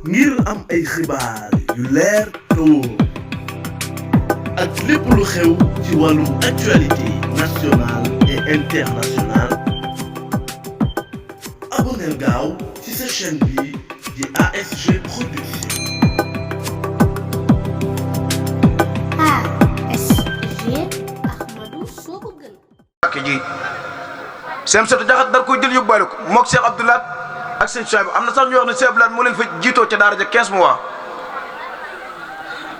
ngir am ay xibaar yu leer te wóor ak lépp lu xew ci wàllum actualité nationale et internationale abonneel gaaw ci sa chaîne bi di ASG Production. ASG Ahmadou Sokogën. ak ji seen soto jaxat dar koy jël yóbbaale ko mook Cheikh Abdoulaye ak sëñ Souhaïbou am na sax ñu wax ne Cheikh Abdoulaye moo leen fa jiitoo ca daara ja 15 mois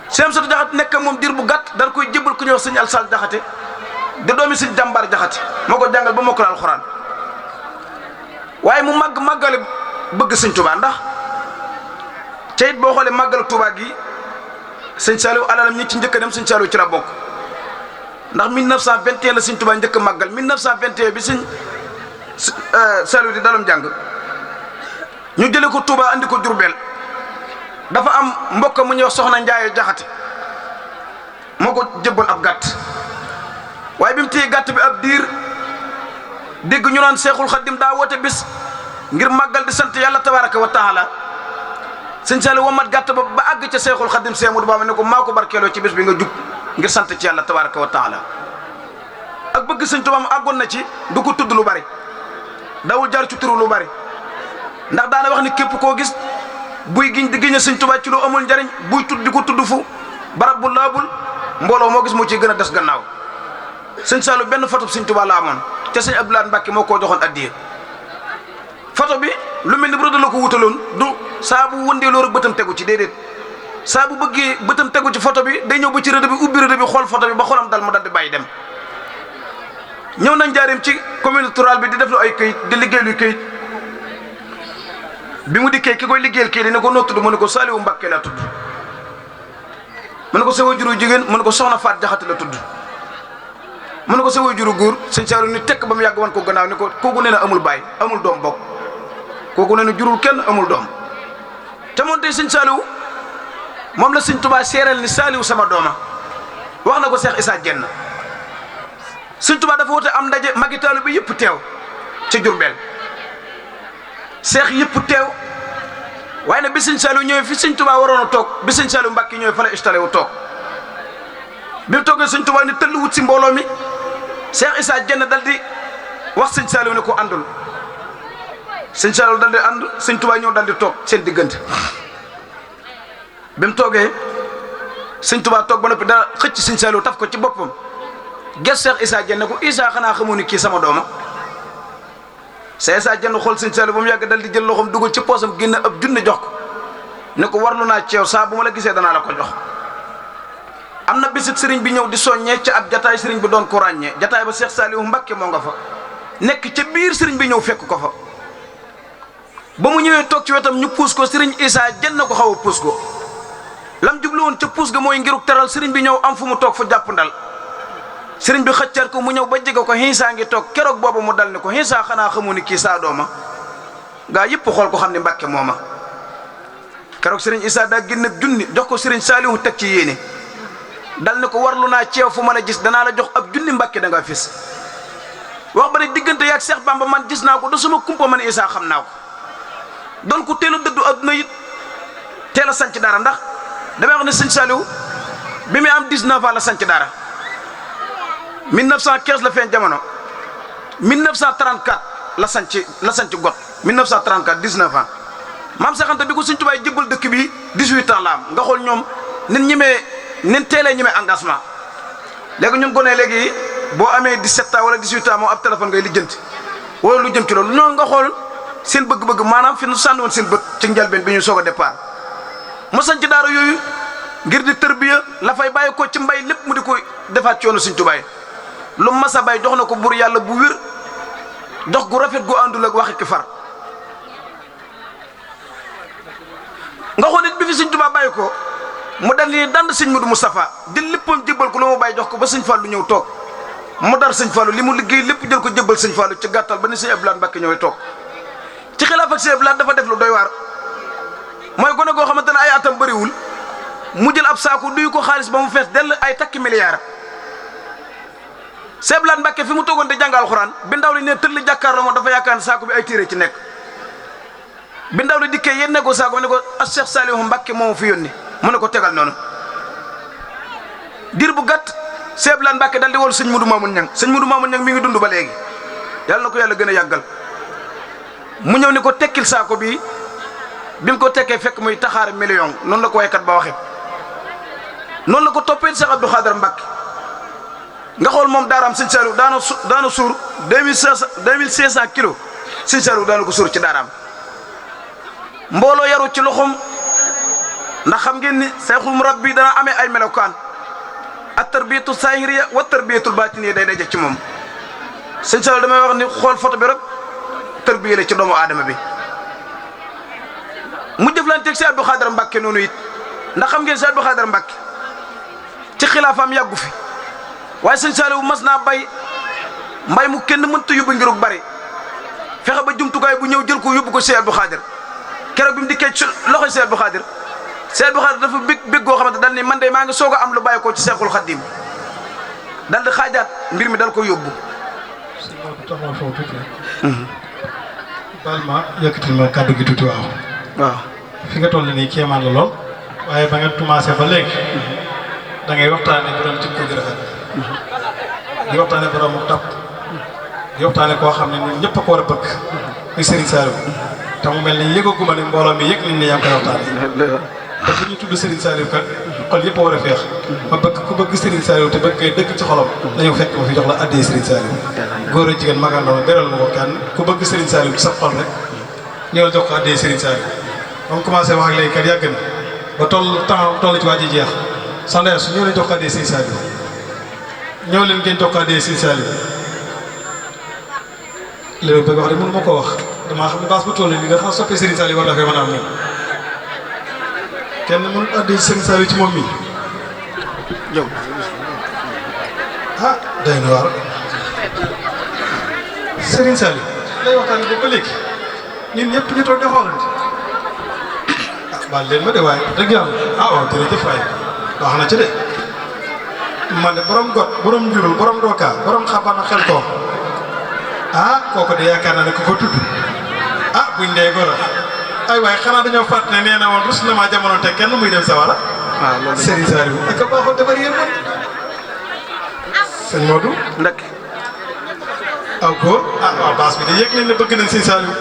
seen soto jaxat nekk moom diir bu gàtt dar koy jëbal ku ñuy wax sëñ Alsal jaxate di doomi sëñ jàmbaar jaxate moo ko jàngal ba mokkal alxuraan waaye mu màggale bëgg sëñ Touba ndax ca it boo xoolee màggalu Touba gi sëñ Saliou alalam ñi ci njëkk a dem sëñ Saliou ci la bokk ndax 1921 la sëñ Touba njëkk a màggal 1921 bi sëñ Saliou di dalam jàng ñu jëlee ko Touba andi ko Diourbel dafa am mbokk mu ñuy wax soxna Njaaye Jaxate moo ko jëbbal ab gàtt waaye bi mu téye gàtt bi ab diir dégg ñu naan Seexul Xaddim daa woote bis ngir màggal di sant yàlla tabaraka wa taala sëñ Saliou womat gàtt ba àgg ca Seexul Xaddim Seemudu Bamba ne ko maa ko barkeeloo ci bis bi nga jug ngir sant ci yàlla tabaraka wa taala ak bëgg sëñ Tuubaa àggoon na ci du ko tudd lu bari dawul jar ci turu lu bari ndax daana wax ni képp koo gis buy giñ di giñe sëñ Tuubaa ci lu amul njariñ buy tudd di ko tudd fu barab bu laabul mbooloo moo gis moo ciy gën a des gannaaw sëñ Saliou benn photo sëñ Tuubaa la amoon ca sëñ Abdoulaye Mbacke moo koo joxoon addiye photo bi lu mel ni bu rëdd la ko wutaloon du saa bu wëndeeloo rek bëtam tegu ci déedéet saa bu bëggee bëtam tegu ci photo bi day ñëw ba ci rëdd bi ubbi rëdd bi xool photo bi ba xolam dal mu dal di bàyyi dem ñëw nañ jaareem ci commune rurale bi di def lu ay këyit di liggéey luy këyit bi mu dikkee ki koy liggéeyal kii ne ko noo tudd mu ne ko Saliou Mbacke laa tudd mu ne ko sa waajuru jigéen mu ne ko soxna Faat Jaxate la tudd mu ne ko sa waajuru góor sëñ Saliou ni tekk ba mu yàgg wan ko gannaaw ni ko kooku nee na amul baay amul doom bokk kooku nee na jurul kenn amul doom te moom tey sëñ Saliou moom la sëñ Touba seereel ni Saliou sama dooma wax na ko Cheikh Issa Diène sëñ Touba dafa wote am ndaje magi taalibe bi yëpp teew ci Diourbel seex yëpp teew waaye nag bi sëñ Saliou ñëwee fi sëñ Touba waroon a toog bi sëñ Saliou Mbacke ñëwee fa la installé wu toog bi mu toogee sëñ Touba ni tëll wut si mbooloo mi Cheikh Issa Diène dal di wax sëñ Saliou ne ko àndul sëñ Saliou dal di ànd sëñ Touba ñëw dal di toog seen diggante bi mu toogee sëñ Touba toog ba noppi dara xëcc sëñ Saliou taf ko ci boppam ges Cheikh Issa Diène ne ko Issa xanaa xamoo ni kii sama dooma Cheikh Issa Diène xool sëñ Saliou ba mu yàgg dal di jël loxoom dugal ci poosam génn ab junne jox ko ne ko warlu naa ceew saa bu ma la gisee danaa la ko jox am na bisit sëriñ bi ñëw di soññee ca ab jataay sëriñ bi doon ko ràññee jataay ba Cheikh Saliou Mbacke moo nga fa nekk ca biir sëriñ bi ñëw fekk ko fa ba mu ñëwee toog ci wetam ñu puus ko sëriñ Issa Diène ko xaw a puus ko lam jublu woon ca puus ga mooy ngiruk teral sëriñ bi ñëw am fu mu toog fa jàpp ndal sëriñ bi xëccar ko mu ñëw ba jege ko Issa ngi toog keroog boobu mu dal ni ko Issa xanaa xamu ni kii saa dooma gaa yëpp xool ko xam ne Mbacke mooma keroog sëriñ Issa daa génne junni jox ko sëriñ Saliou teg ci yéene dal ne ko warlu naa ceew fu ma la gis danaa la jox ab junni Mbacke da nga fis wax ba ne diggante yaag Cheikh Bamba man gis naa ko da suma kumpa man Issa xam naa ko doon ko teel a dëddu adduna it teel a sanc dara ndax damay wax ne sëñ Saliou bi muy am 19 ans la sanc dara 1915 la feeñ jamono 1934 la sanc got 1934 19 ans maam Cheikh Anta bi ko sëñ Touba jëbbal dëkk bi 18 ans la am nga xool ñoom nin teelee ñemee engagement léegi ñun gone léegi boo amee 17 ans wala 18 ans moom ab téléphone ngay lijjanti wala lu jëm ci loolu ñoo nga xool seen bëgg-bëgg maanaam fi nu sànni woon seen bët ci njëlbeen bi ñu soog a départ mu sanc daara yooyu ngir di tërbiya la fay bàyyi ko ci mbay lépp mu di ko defaat ci yoonu sëñ Touba lu masa bay jox na ko buur yàlla bu wér dox gu rafet gu àndul ak waxi ki far nga xool it bi fi sëñ Touba bàyyi ko mu dal ni dand sëñ Modou Moustapha jël léppam jébbal ko lu mu bàyyi jox ko ba sëñ Fallou ñëw toog mu dar sëñ Fallou li mu liggéey lépp jël ko jébbal sëñ Fallou ci gàttal ba ni sëñ Abdoulaye Mbacke ñëwee toog ci xilaaf ak sëñ Abdoulaye dafa def lu doy waar mooy gone goo xamante ne ay atam bëriwul mu jël ab saako duy ko xaalis ba mu fees dell ay takki milliards sëñ Abdoulaye Mbacke fi mu toogoon di jàng alxuraan bi ndaw li ne tëll jàkkaarloo moom dafa yaakaar ne saako bi ay téere ci nekk bi ndaw li dikkee yéen ne ko saako ne ko as Cheikh Saliou Mbacké moo fi yónni mu ne ko tegal noonu dir bu gàtt Cheikh Lan Mbacké dal di wol sëñ Mudu Mamoun Ñang sëñ Mudu Mamoun Ñang mi ngi dund ba léegi yàlla na ko yàlla gën a yàggal mu ñëw ni ko tekkil saako bi bi mu ko tekkee fekk muy taxaar million noonu la ko waykat ba waxe noonu la ko toppee Cheikh Abdou Khadre Mbacké nga xool moom daaraam sëñ Saliou daana suur 2500 kilos sëñ Saliou daana ko suur ci daaraam mbooloo yaru ci loxoom ndax xam ngeen ni Seexul Murabbi dana amee ay melokaan ak tarbiyatu saahiriya wa tarbiyatul baatiniya day daje ci moom sëñ Saliou damay wax ni xool photo bi rek tarbiya la ci doomu aadama bi mu jëflanteeg si Abdou Khadre Mbacké noonu it ndax xam ngeen si Abdou Khadre Mbacké ci xilaafaam yàggu fi waaye sëñ Saliou mas naa bay mbay mu kenn mënta yóbbu ngirug bari fexe ba jumtukaay bu ñëw jël ko yóbbu ko si Abdou Khadre keroog bi mu dikkee ci loxoy si Abdou Khadre dafa bég goo xamante dal ni man de maa ngi soog a am lu bàyyi ko ci Seexul Xaddim dal di xaajaat mbir mi dal ko yóbbu. si Maodo taxawal foofu tuuti rek. baal ma yëkkatil ma kàddu gi tuuti waaw. fi nga toll nii kéemaan la lool. waaye ba nga commencé ba léegi. da ngay waxtaanee borom jikko ju rafet. di waxtaanee borom mu tàpp. di waxtaanee koo xam ne ñun ñëpp a ko war a bëgg. muy Serigne Saliou. te mu mel ni yëgaguma ne mbooloo mi yëg nañ ne yaa ngi koy waxtaanee. te bu ñu tudd Serigne Saliou kat xol yëpp a war a feex. ma bëgg ku bëgg Serigne Saliou te bëgg koy dëgg ci xolam. dañoo fekk ma fi jox la addee Serigne Saliou. góor a jigéen magandoo beral ma ko kenn ku bëgg Serigne Saliou ci sa xol rek ñëwal jox ko addee Serigne Saliou. ba mu commencé wax ak léegi kat yàgg na ba toll ci waa ji jeex sandeer su ñëw leen jox ko addee Serigne Saliou ñëw leen ngeen jox ko addee Serigne Saliou li ma bëgg wax de mënu ma ko wax damaa xam ne baas bu toll nii dafa soppee Serigne Saliou war na fee mën a am moom kenn mënul addee Serigne Saliou ci moom mi yow ah day na waar Serigne Saliou lay waxtaan bi ba léegi ñun ñëpp ñu toog di xoolante ah baal leen ma de waaye dëgg yàlla ah waaw jërëjëf waay wax na ci de man de borom got borom njurul borom dookaa borom xabana xel toog ah kooku de yaakaar naa ne ku ko tudd ah buñ dee goro ay waaye xanaa dañoo fàtt ne nee na woon rus na maa jamono te kenn muy dem sawara waaw loolu Serigne Saliou ak a baaxoon defar yéen man sëñ Modou ndakk aw góor ah waaw baas bi de yëg nañ ne bëgg nañ Serigne Saliou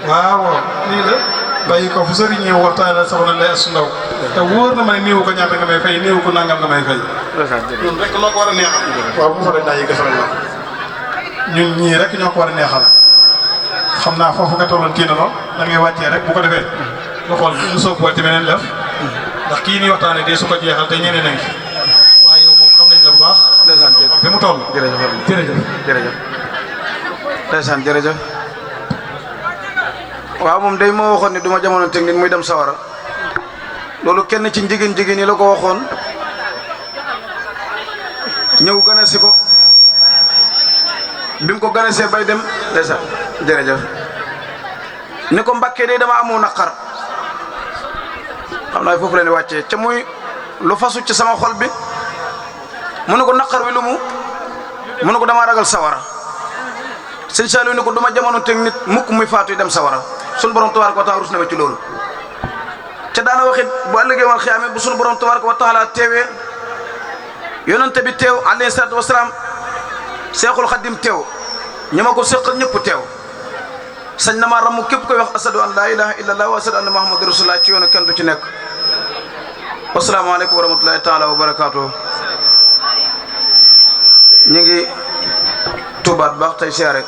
waaw waaw nii la bàyyi ko fu sëriñ ñëw waxtaan soxna Ndeye Assou Ndaw te wóor na ma ne néewu ko ñaata nga may fay néewu ko nangam nga may fay ñun rek noo ko war a neexal waaw bu fa dañ daa yëg defaral la ñun ñii rek ñoo ko war a neexal xam naa foofu nga tolloon kii na lool da ngay wàccee rek bu ko defee nga xool ñu soog wàcc beneen def ndax kii nii waxtaanee de su ko jeexal te ñeneen a ngi waaye yow moom xam nañ la bu baax fi mu toll jërëjëf ndeysaan jërëjëf waaw moom day moo waxoon ni duma jamono teg nit muy dem sawara loolu kenn ci jigéen yi la ko waxoon ñëw ganasi ko bi mu ko ganasee bay dem ndeysaan jërëjëf ni ko Mbacké day dama amoo naqar xam naa foofu la ne wàccee ca muy lu fasu ci sama xol bi mu ne ko naqar wi lu mu ne ko damaa ragal sawara sëñ Saliou ni ko duma jamono teg nit mukk muy faatu dem sawara sunu borom tabaaraka wa taala rus na ma ci loolu ca daana waxit bu ëllëgee wal xiyaame bu sunu borom tabaaraka wa taala teewee yonente bi teew alayhi salaatu wasalaam Seexul Xaddim teew ñi ma ko seqal ñëpp teew sañ na maa ramu képp koy wax asadu an laa ilaha illallah wa asadu anna muhammadu rasulullah ci yoonu kenn du ci nekk wasalaamaaleykum wa rahmatullahi taala wa barakaatu ñu ngi tuubaat baax tey siyaare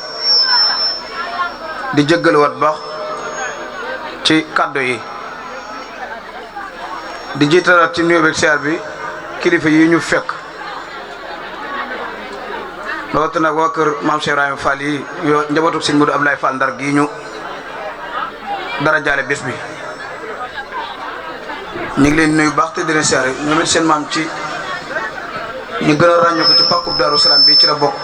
di jéggaluwaat baax ci kàddu yi di jiitalaat ci nuyoo beeg siyaar bi kilifa yi ñu fekk loolu nag waa kër maam Cheikh Ibrahima Fall yi yoo njabootu sëñ Modou Abdoulaye Fall Ndar gii ñu dara jaale bés bi ñu ngi leen nuyu baax te di leen siyaare ñoom it seen maam ci ñu gën a ràññoo ko ci pàkkub Daaru Salaam bi ci la bokk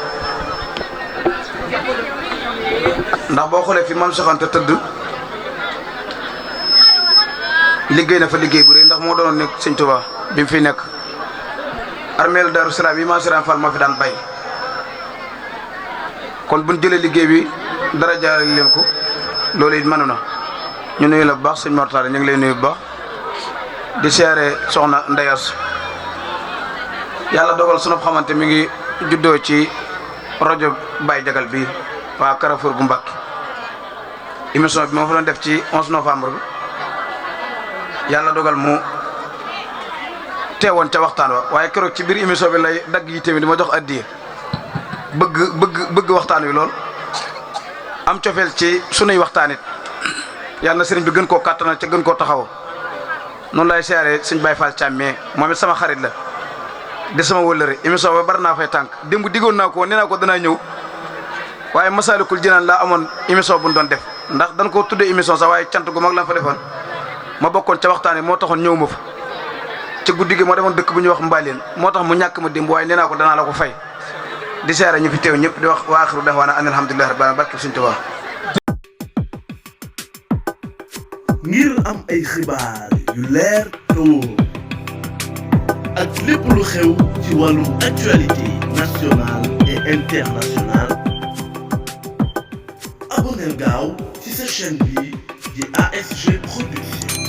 ndax boo xoolee fi maam Cheikh Anta tëdd liggéey na fa liggéey bu rëy ndax moo doonoon nekk sëñ Touba bi mu fi nekk armeelu Daaru Salaam yi maam Cheikh Ibrahima Fall moo fi daan bay kon buñ jëlee liggéey bi dara jaarale leen ko loolu it mënu na ñu nuyu la bu baax sëñ Mortale ñu ngi lay nuyu bu baax di siyaare soxna Ndeyas yàlla dogal sunu xamante mi ngi juddoo ci rajo Baye Jagal bi waa Carrefour bu Mbàkke émission bi moo fa doon def ci 11 novembre bi yàlla dogal mu teewoon ca waxtaan wa waaye keroog ci biir émission bi lay dagg yi tamit di ma jox addiya bëgg waxtaan wi lool am cofeel ci sunuy waxtaan it yàlla na sëriñ bi gën koo kàttanal ca gën koo taxaw noonu lay siyaare sëñ Baye Fall Thiam mais moom it sama xarit la di sama wëllëre émission ba bari naa fay tànk démb diggoon naa ko nee naa ko danaa ñëw waaye Masaalikul Jinaan laa amoon émission bu ñu doon def ndax dañ ko tuddee émission sax waaye cant gu mag la fa defoon ma bokkoon ca waxtaan yi moo taxoon ñëw ma fa ci guddi gi moo demoon dëkk bu ñuy wax Mbaleen moo tax mu ñàkk ma démb waaye nee naa ko danaa la ko fay di siyaare ñu fi teew ñëpp di wax wa axiru da'waana an alhamdulillahi rabbil aalamiin barke Sëñ Tuubaa. ngir am ay xibaar yu leer te wóor ak lépp lu xew ci wàllum actualité nationale et internationale abonneel gaaw ci sa chaîne bi di ASG Production.